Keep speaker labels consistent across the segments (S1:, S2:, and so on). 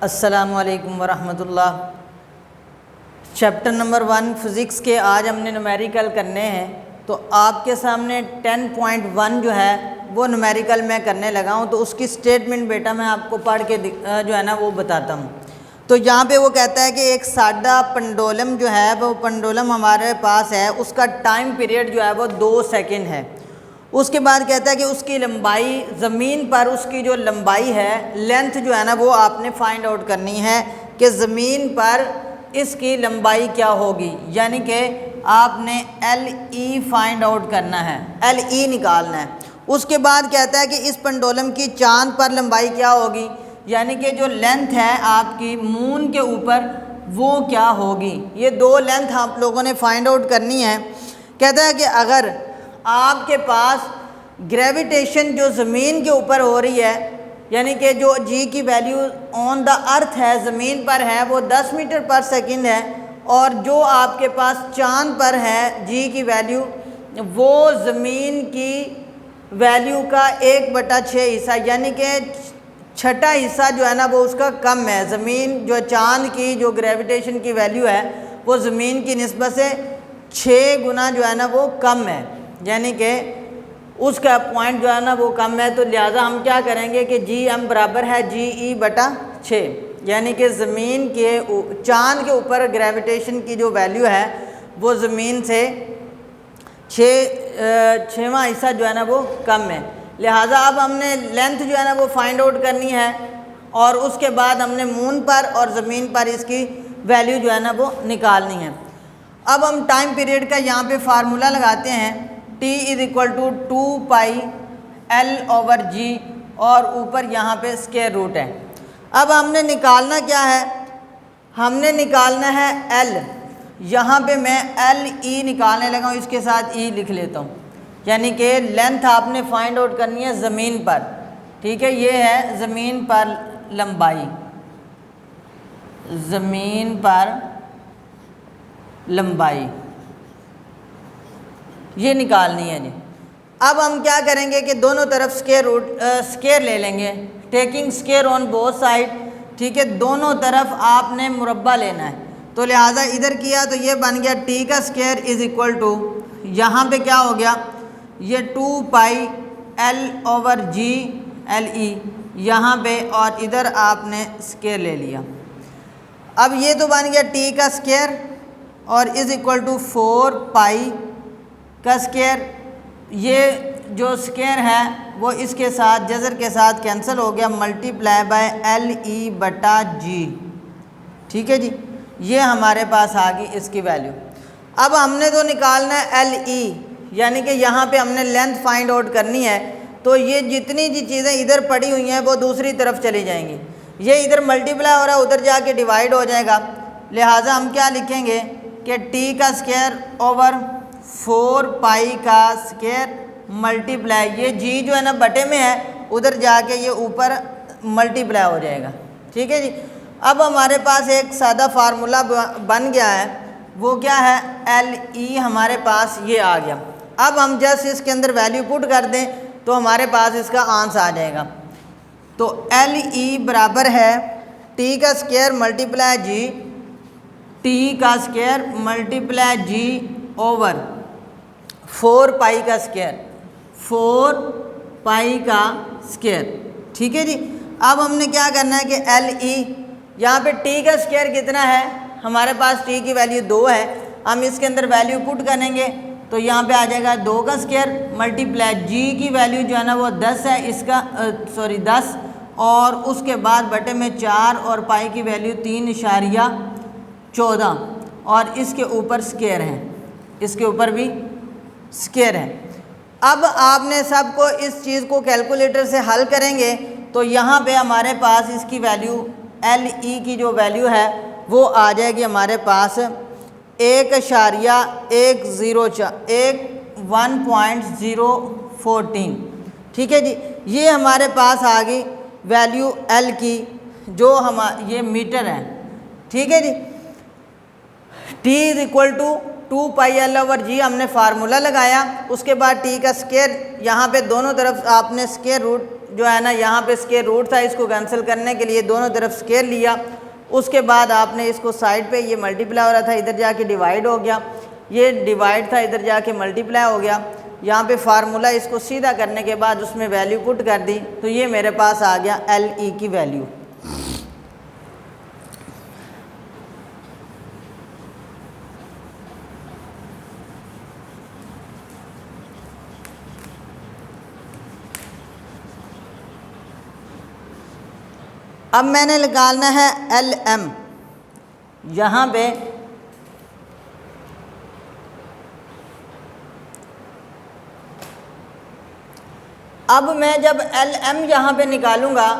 S1: अस्सलामु अलैकुम वरहमतुल्लाह। Chapter number 1 physics के आज हमने न्यूमेरिकल करने हैं। तो आपके सामने 10.1 जो है वो न्यूमेरिकल मैं करने लगा हूँ। तो उसकी स्टेटमेंट बेटा मैं आपको पढ़ के जो है ना वो बताता हूँ। तो यहाँ पे वो कहता है कि एक सादा पेंडुलम जो है वो पेंडुलम हमारे पास है, उसका टाइम पीरियड जो है वो 2 सेकंड है। उसके बाद कहता है कि उसकी लंबाई ज़मीन पर उसकी जो लंबाई है लेंथ जो है ना वो आपने फाइंड आउट करनी है कि ज़मीन पर इसकी लंबाई क्या होगी, यानी कि आपने LE फाइंड आउट करना है, LE निकालना है। उसके बाद कहता है कि इस पेंडुलम की चांद पर लंबाई क्या होगी, यानी कि जो लेंथ है आपकी मून के ऊपर वो क्या होगी। ये दो लेंथ आप लोगों ने फाइंड आउट करनी है। कहता है कि अगर आपके पास ग्रेविटेशन जो ज़मीन के ऊपर हो रही है, यानी कि जो जी की वैल्यू ऑन द अर्थ है ज़मीन पर है वो 10 मीटर पर सेकंड है, और जो आपके पास चांद पर है जी की वैल्यू वो ज़मीन की वैल्यू का 1/6 हिस्सा, यानी कि छठा हिस्सा जो है ना वो उसका कम है। ज़मीन जो चांद की जो ग्रेविटेशन की वैल्यू है वो ज़मीन की निस्बत से 6 गुना जो है ना वो कम है, यानी कि उसका पॉइंट जो है ना वो कम है। तो लिहाजा हम क्या करेंगे कि GM बराबर है GE/6, यानी कि ज़मीन के चांद के ऊपर ग्रेविटेशन की जो वैल्यू है वो ज़मीन से 6वां हिस्सा जो है ना वो कम है। लिहाजा अब हमने लेंथ जो है ना वो फाइंड आउट करनी है, और उसके बाद हमने मून पर और ज़मीन पर इसकी वैल्यू जो है ना वो निकालनी है। अब हम टाइम पीरियड का यहाँ पे फार्मूला लगाते हैं, T = 2πL/G, और ऊपर यहाँ पे स्क्वायर रूट है। अब हमने निकालना क्या है, हमने निकालना है L। यहाँ पे मैं LE निकालने लगा हूँ, इसके साथ E लिख लेता हूँ, यानी कि लेंथ आपने फाइंड आउट करनी है ज़मीन पर। ठीक है, ये है ज़मीन पर लंबाई, ज़मीन पर लंबाई ये निकालनी है जी। अब हम क्या करेंगे कि दोनों तरफ स्क्वायर ले लेंगे, taking square on both side. ठीक है, दोनों तरफ आपने मुरब्बा लेना है। तो लिहाजा इधर किया तो ये बन गया T का स्क्वायर = यहाँ पे क्या हो गया, ये 2πL/G LE यहाँ पे, और इधर आपने स्क्वायर ले लिया। अब ये तो बन गया T का स्क्वायर और = 4π का स्क्वायर। ये जो स्क्वायर है वो इसके साथ जज़र के साथ कैंसिल हो गया, ×LE/G। ठीक है जी, ये हमारे पास आ गई इसकी वैल्यू। अब हमने तो निकालना है LE, यानी कि यहाँ पे हमने लेंथ फाइंड आउट करनी है। तो ये जितनी जी चीज़ें इधर पड़ी हुई हैं वो दूसरी तरफ चली जाएंगी, ये इधर मल्टीप्लाई हो रहा है उधर जाके डिवाइड हो जाएगा। लिहाजा हम क्या लिखेंगे कि T का स्क्वायर ओवर 4π का स्क्वायर मल्टीप्लाई, ये G जो है ना बटे में है उधर जाके ये ऊपर मल्टीप्लाई हो जाएगा। ठीक है जी, अब हमारे पास एक सादा फार्मूला बन गया है, वो क्या है LE हमारे पास ये आ गया। अब हम जस्ट इसके अंदर वैल्यू पुट कर दें तो हमारे पास इसका आंसर आ जाएगा। तो LE बराबर है T का स्क्वायर मल्टीप्लाई G, T का स्क्वायर मल्टीप्लाई G ओवर 4π का स्क्वायर, 4π का स्क्वायर। ठीक है जी, अब हमने क्या करना है कि LE यहाँ पे T का स्क्वायर कितना है, हमारे पास T की वैल्यू 2 है, हम इसके अंदर वैल्यू पुट करेंगे तो यहाँ पे आ जाएगा 2 का स्क्वायर मल्टीप्लाई G की वैल्यू जो है ना वो 10 है, इसका 10, और उसके बाद बटे में 4 और पाई की वैल्यू 3.14, और इसके ऊपर स्क्वायर है, इसके ऊपर भी स्क्वायर है। अब आपने सबको इस चीज़ को कैलकुलेटर से हल करेंगे तो यहाँ पे हमारे पास इसकी वैल्यू LE की जो वैल्यू है वो आ जाएगी हमारे पास 1.014। ठीक है जी, ये हमारे पास आ गई वैल्यू L की, जो ये मीटर है। ठीक है जी, T = 2 पाई एल ओवर जी हमने फार्मूला लगाया। उसके बाद टी का स्क्वायर, यहाँ पे दोनों तरफ आपने स्क्वायर रूट जो है ना, यहाँ पे स्क्वायर रूट था, इसको कैंसिल करने के लिए दोनों तरफ स्क्वायर लिया। उसके बाद आपने इसको साइड पे, ये मल्टीप्लाई हो रहा था, इधर जाके डिवाइड हो गया, ये डिवाइड था, इधर जाके मल्टीप्लाई हो गया। यहाँ पे फार्मूला इसको सीधा करने के बाद उसमें वैल्यू पुट कर दी, तो ये मेरे पास आ गया एल ई की वैल्यू। अब मैंने निकालना है एल एम। यहाँ पे अब मैं जब एल एम यहाँ पे निकालूंगा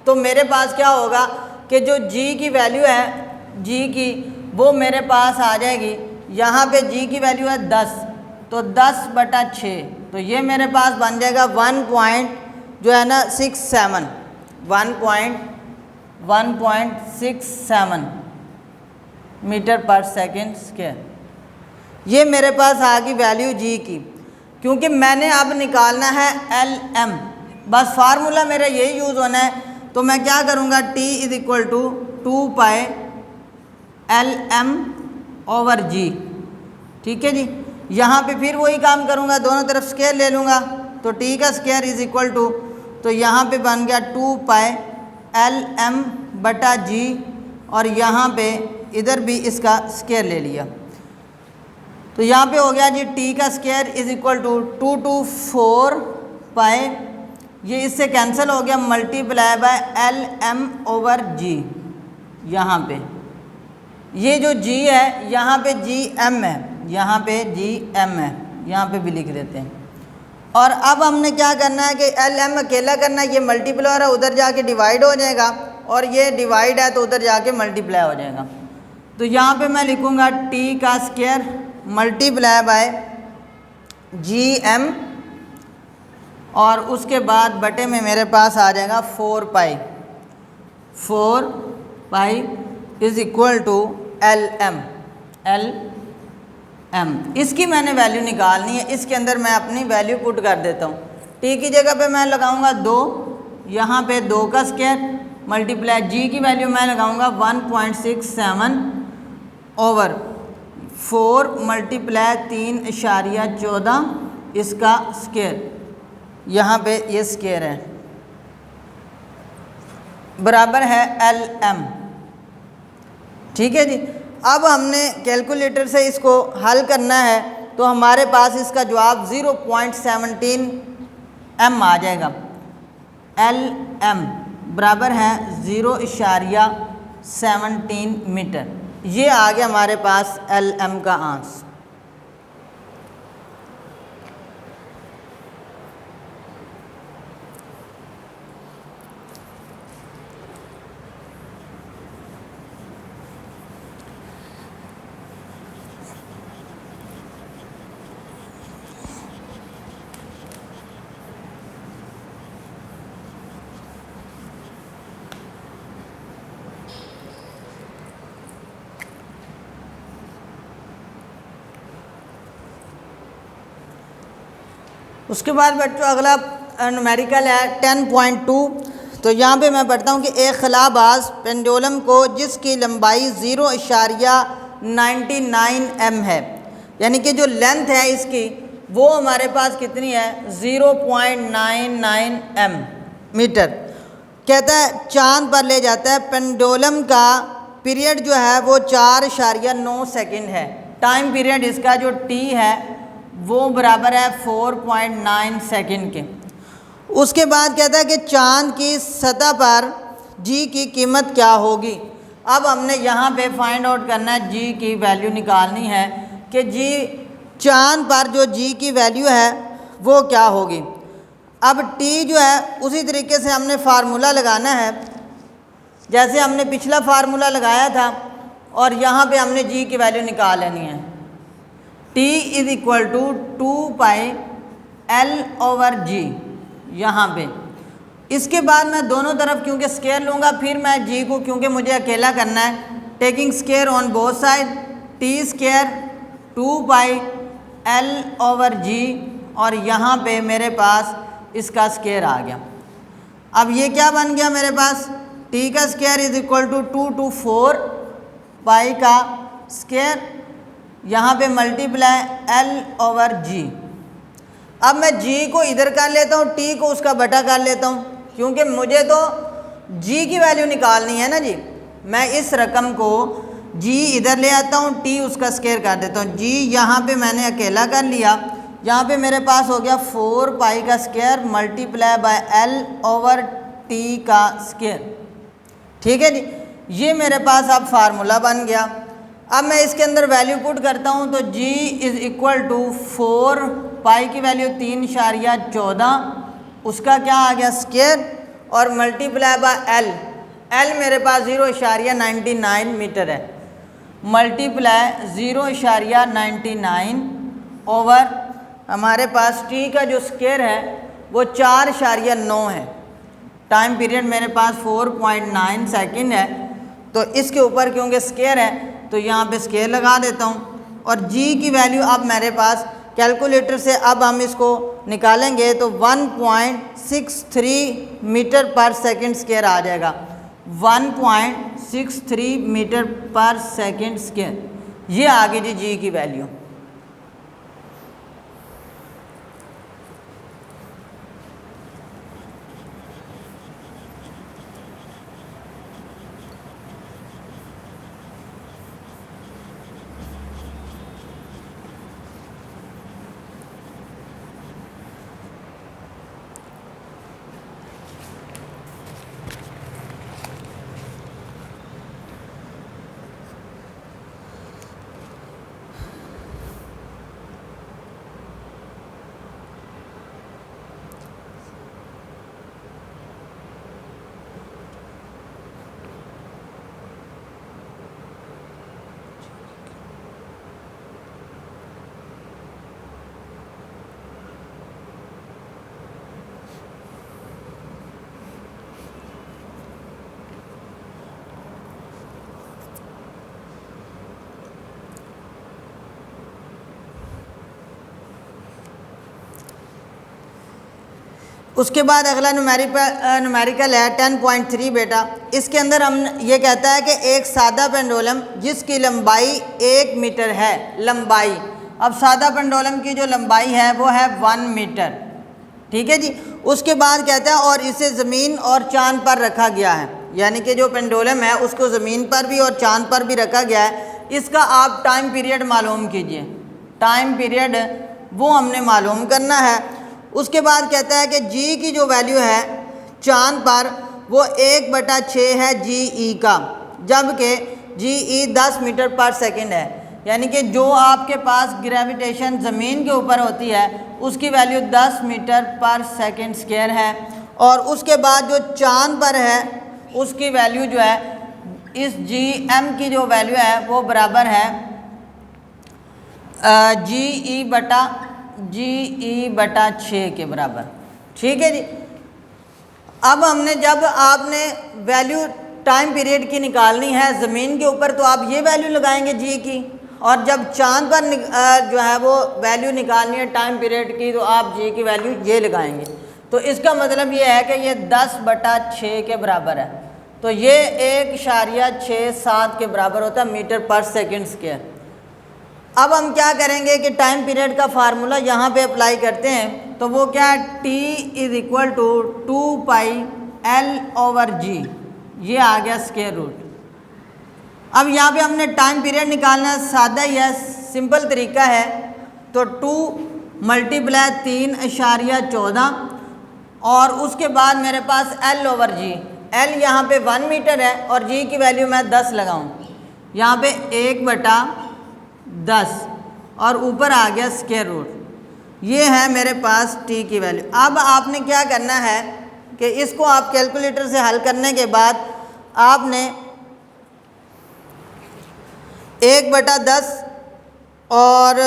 S1: तो मेरे पास क्या होगा कि जो जी की वैल्यू है, जी की, वो मेरे पास आ जाएगी। यहाँ पे जी की वैल्यू है 10, तो 10/6, तो ये मेरे पास बन जाएगा 1.67 मीटर पर सेकेंड स्क्वायर। ये मेरे पास आ गई वैल्यू जी की। क्योंकि मैंने अब निकालना है एल एम, बस फार्मूला मेरा यही यूज़ होना है, तो मैं क्या करूँगा, T = 2 pi L M over G. ठीक है जी। यहाँ पे फिर वही काम करूँगा, दोनों तरफ स्क्वायर ले लूँगा, तो T का स्क्वायर = तो यहाँ पे बन गया 2 पाई एल एम बटा जी, और यहाँ पे इधर भी इसका स्क्वायर ले लिया, तो यहाँ पे हो गया जी T का स्क्वायर = 2 to 4 पाई, ये इससे कैंसिल हो गया, multiply by L M over G. यहाँ पे ये जो G है, यहाँ पे जी एम है, यहाँ पे जी एम है, यहाँ पे भी लिख देते हैं। और अब हमने क्या करना है कि एल एम अकेला करना है, ये मल्टीप्लाई हो रहा है, उधर जाके डिवाइड हो जाएगा, और ये डिवाइड है तो उधर जाके मल्टीप्लाई हो जाएगा। तो यहाँ पे मैं लिखूँगा T का square multiply by G M, और उसके बाद बटे में मेरे पास आ जाएगा 4 पाई = एल एम। इसकी मैंने वैल्यू निकालनी है, इसके अंदर मैं अपनी वैल्यू पुट कर देता हूँ। टी की जगह पे मैं लगाऊंगा 2, यहाँ पे 2 का स्क्वायर मल्टीप्लाई जी की वैल्यू मैं लगाऊंगा 1.67 ओवर 4 मल्टीप्लाई 3.14 इसका स्क्वायर, यहाँ पे ये स्क्वायर है, बराबर है एल एम। ठीक है जी। अब हमने कैलकुलेटर से इसको हल करना है, तो हमारे पास इसका जवाब 0.17 m आ जाएगा। एल एम बराबर है 0.17 मीटर। ये आ गया हमारे पास एल एम का आंसर। उसके बाद बच्चों अगला न्यूमेरिकल है 10.2। तो यहाँ पे मैं पढ़ता हूँ कि एक खलाबाज पेंडुलम को जिसकी लंबाई 0.99 m है, यानी कि जो लेंथ है इसकी वो हमारे पास कितनी है 0.99 m मीटर, कहता है चांद पर ले जाता है। पेंडुलम का पीरियड जो है वो 4.9 सेकंड है। टाइम पीरियड इसका जो t है वो बराबर है 4.9 सेकंड के। उसके बाद कहता है कि चांद की सतह पर जी की कीमत क्या होगी। अब हमने यहाँ पे फाइंड आउट करना है, जी की वैल्यू निकालनी है कि जी चांद पर जो जी की वैल्यू है वो क्या होगी। अब टी जो है उसी तरीके से हमने फार्मूला लगाना है जैसे हमने पिछला फार्मूला लगाया था, और यहाँ पे हमने जी की वैल्यू निकाल लेनी है। T = 2 पाई L ओवर जी यहाँ पे। इसके बाद मैं दोनों तरफ क्योंकि स्क्वायर लूँगा, फिर मैं जी को क्योंकि मुझे अकेला करना है, taking square on both side, T² 2π/L/g और यहाँ पे मेरे पास इसका स्क्वायर आ गया। अब ये क्या बन गया मेरे पास, t का square is equal to 2 to 4 pi का स्क्वायर, यहाँ पे मल्टीप्लाई L/g। अब मैं g को इधर कर लेता हूँ, t को उसका बटा कर लेता हूँ, क्योंकि मुझे तो g की वैल्यू निकालनी है ना जी। मैं इस रकम को g इधर ले आता हूँ, t उसका स्क्वायर कर देता हूँ। g यहाँ पे मैंने अकेला कर लिया, यहाँ पे मेरे पास हो गया 4 पाई का स्क्वायर मल्टीप्लाई बाय L/t का स्क्वायर। ठीक है जी, ये मेरे पास अब फार्मूला बन गया। अब मैं इसके अंदर वैल्यू पुट करता हूँ, तो g इज़ इक्वल टू 4 पाई की वैल्यू 3.14, उसका क्या आ गया स्क्वायर, और मल्टीप्लाई बाय L। L मेरे पास 0.99 मीटर है, मल्टीप्लाई 0.99 ओवर हमारे पास t का जो स्क्वायर है वो 4.9 है। टाइम पीरियड मेरे पास 4.9 सेकंड है, तो इसके ऊपर क्योंकि स्क्वायर है तो यहाँ पे स्क्वायर लगा देता हूँ। और g की वैल्यू अब मेरे पास कैलकुलेटर से अब हम इसको निकालेंगे तो 1.63 मीटर पर सेकंड स्क्वायर आ जाएगा। 1.63 मीटर पर सेकंड स्क्वायर, ये आ गई जी g की वैल्यू। उसके बाद अगला न्यूमेरिकल है 10.3 बेटा। इसके अंदर हम ये कहता है कि एक सादा पेंडुलम जिसकी लंबाई 1 मीटर है, लंबाई। अब सादा पेंडुलम की जो लंबाई है वो है 1 मीटर, ठीक है जी। उसके बाद कहता है और इसे ज़मीन और चांद पर रखा गया है, यानी कि जो पेंडुलम है उसको ज़मीन पर भी और चांद पर भी रखा गया है। इसका आप टाइम पीरियड मालूम कीजिए, टाइम पीरियड वो हमने मालूम करना है। उसके बाद कहता है कि g की जो वैल्यू है चांद पर वो 1/6 है GE का, जबकि GE 10 मीटर पर सेकंड है, यानी कि जो आपके पास ग्रेविटेशन ज़मीन के ऊपर होती है उसकी वैल्यू 10 मीटर पर सेकंड स्क्वायर है। और उसके बाद जो चांद पर है उसकी वैल्यू जो है इस GM की जो वैल्यू है वो बराबर है GE/6 के बराबर, ठीक है जी। अब हमने जब आपने वैल्यू टाइम पीरियड की निकालनी है ज़मीन के ऊपर तो आप ये वैल्यू लगाएंगे g की, और जब चांद पर जो है वो वैल्यू निकालनी है टाइम पीरियड की तो आप g की वैल्यू ये लगाएंगे। तो इसका मतलब ये है कि ये 10/6 के बराबर है, तो ये 1.67 के बराबर होता है मीटर पर सेकंड स्क्वायर। अब हम क्या करेंगे कि टाइम पीरियड का फार्मूला यहाँ पे अप्लाई करते हैं, तो वो क्या है t is equal to 2π/L/g, ये आ गया स्क्वायर रूट। अब यहाँ पे हमने टाइम पीरियड निकालना सादा ही है, सिंपल तरीका है। तो 2 × 3.14 और उसके बाद मेरे पास L/g, L यहाँ पे 1 मीटर है और g की वैल्यू मैं 10 लगाऊँ, यहाँ पे 1/10 और ऊपर आ गया स्क्वायर रूट। ये है मेरे पास t की वैल्यू। अब आपने क्या करना है कि इसको आप कैलकुलेटर से हल करने के बाद आपने 1/10 और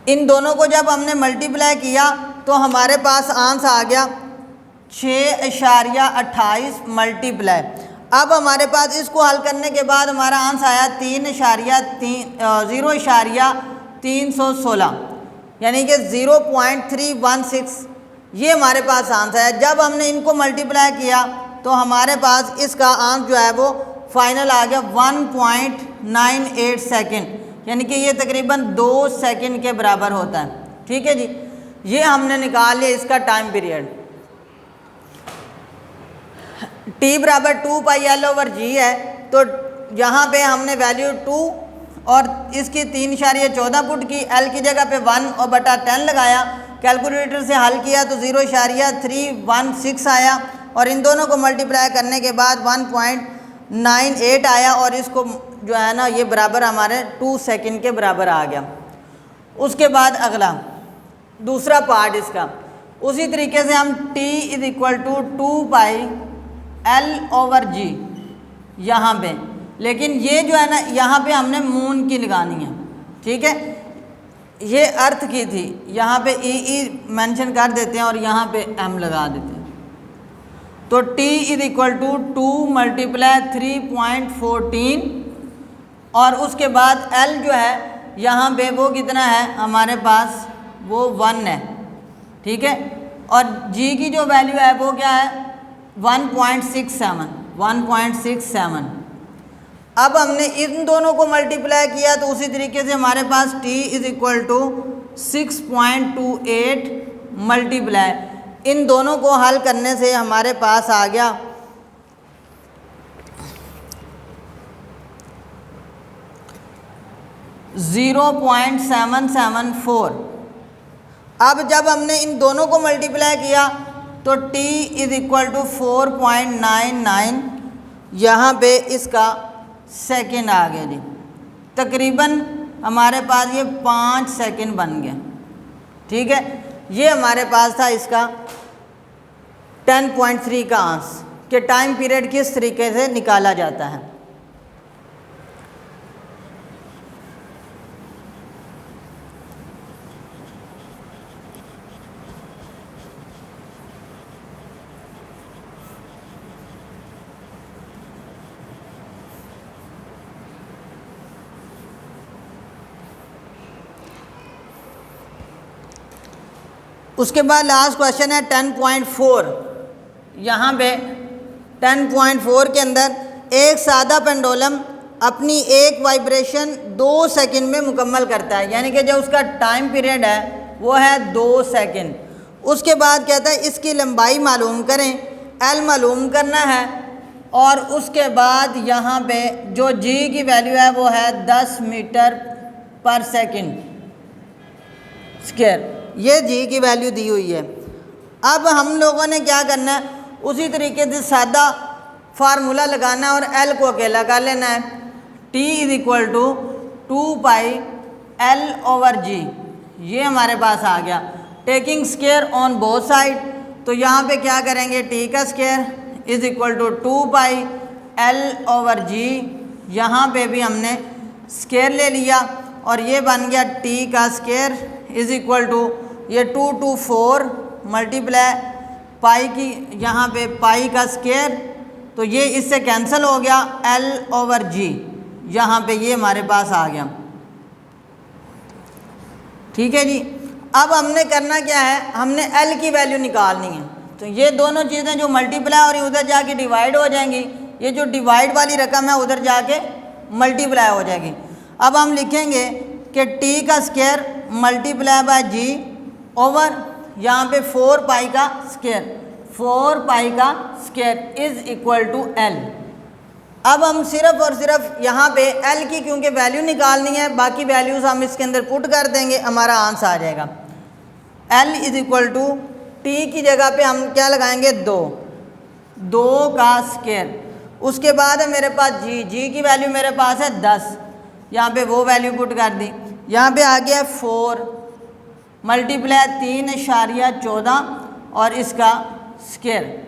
S1: इन दोनों को जब हमने मल्टीप्लाई किया तो हमारे पास आंसर आ गया 6.28 मल्टीप्लाई, अब हमारे पास इसको हल करने के बाद हमारा आंसर आया 0.316, यानी कि 0.316, ये हमारे पास आंसर है। जब हमने इनको मल्टीप्लाई किया तो हमारे पास इसका आंसर जो है वो फाइनल आ गया 1.98 सेकेंड, यानी कि ये तकरीबन 2 सेकेंड के बराबर होता है। ठीक है जी, ये हमने निकाल लिया इसका टाइम पीरियड। t बराबर 2πl/g है, तो यहाँ पे हमने वैल्यू 2 और इसकी 3.14 पुट की, l की जगह पे 1/10 लगाया, कैलकुलेटर से हल किया तो 0.316 आया, और इन दोनों को मल्टीप्लाई करने के बाद 1.98 आया, और इसको जो है ना ये बराबर हमारे 2 सेकेंड के बराबर आ गया। उसके बाद अगला दूसरा पार्ट इसका, उसी तरीके से हम t = 2πl/g यहाँ पे, लेकिन ये जो है ना यहाँ पे हमने मून की लगानी है। ठीक है, ये अर्थ की थी, यहाँ पे ई मेंशन कर देते हैं और यहाँ पे m लगा देते हैं। तो t = 2 × 3.14, और उसके बाद l जो है यहाँ पे वो कितना है हमारे पास, वो 1 है। ठीक है, और g की जो वैल्यू है वो क्या है 1.67। अब हमने इन दोनों को मल्टीप्लाई किया तो उसी तरीके से हमारे पास t = 6.28 मल्टीप्लाई, इन दोनों को हल करने से हमारे पास आ गया 0.774। अब जब हमने इन दोनों को मल्टीप्लाई किया तो t = 4.99, यहाँ पे इसका सेकेंड आ गया जी, तकरीबन हमारे पास ये 5 सेकेंड बन गया। ठीक है, ये हमारे पास था इसका 10.3 का आंसर कि टाइम पीरियड किस तरीके से निकाला जाता है। उसके बाद लास्ट क्वेश्चन है 10.4। यहाँ पे 10.4 के अंदर एक सादा पेंडुलम अपनी एक वाइब्रेशन 2 सेकंड में मुकम्मल करता है, यानी कि जो उसका टाइम पीरियड है वो है 2 सेकंड। उसके बाद कहता है इसकी लंबाई मालूम करें, एल मालूम करना है, और उसके बाद यहाँ पे जो जी की वैल्यू है वो है 10 मीटर पर सेकंड स्क्वायर, ये जी की वैल्यू दी हुई है। अब हम लोगों ने क्या करना है, उसी तरीके से सादा फार्मूला लगाना है और एल को अकेला कर लेना है। t = 2πl/g, ये हमारे पास आ गया। Taking square on both side, तो यहाँ पे क्या करेंगे, t का स्क्वायर = 2πl/g, यहाँ पे भी हमने स्क्वायर ले लिया और ये बन गया t का स्क्वायर = ये 2 to 4 मल्टीप्लाई पाई की, यहाँ पे पाई का स्क्वायर, तो ये इससे कैंसिल हो गया l/g, यहाँ पे ये हमारे पास आ गया। ठीक है जी, अब हमने करना क्या है, हमने l की वैल्यू निकालनी है। तो ये दोनों चीज़ें जो मल्टीप्लाई और उधर जाके डिवाइड हो जाएंगी, ये जो डिवाइड वाली रकम है उधर जाके मल्टीप्लाई हो जाएगी। अब हम लिखेंगे कि t का square multiply bye g over यहाँ पे 4 पाई का स्क्वायर, 4 पाई का स्क्वायर = l। अब हम सिर्फ और सिर्फ यहाँ पे l की क्योंकि वैल्यू निकालनी है, बाकी वैल्यूज़ हम इसके अंदर पुट कर देंगे, हमारा आंसर आ जाएगा। l = t की जगह पे हम क्या लगाएंगे, 2 का स्क्वायर। उसके बाद है मेरे पास g की वैल्यू मेरे पास है 10, यहाँ पे वो वैल्यू पुट कर दी, यहाँ पे आ गया 4 मल्टीप्लाई 3.14 और इसका स्क्वायर।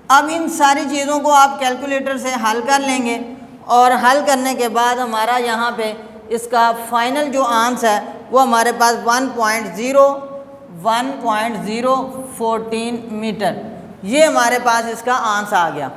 S1: अब इन सारी चीज़ों को आप कैलकुलेटर से हल कर लेंगे, और हल करने के बाद हमारा यहाँ पे इसका फाइनल जो आंसर है वो हमारे पास 1.014 मीटर ये हमारे पास इसका आंसर आ गया।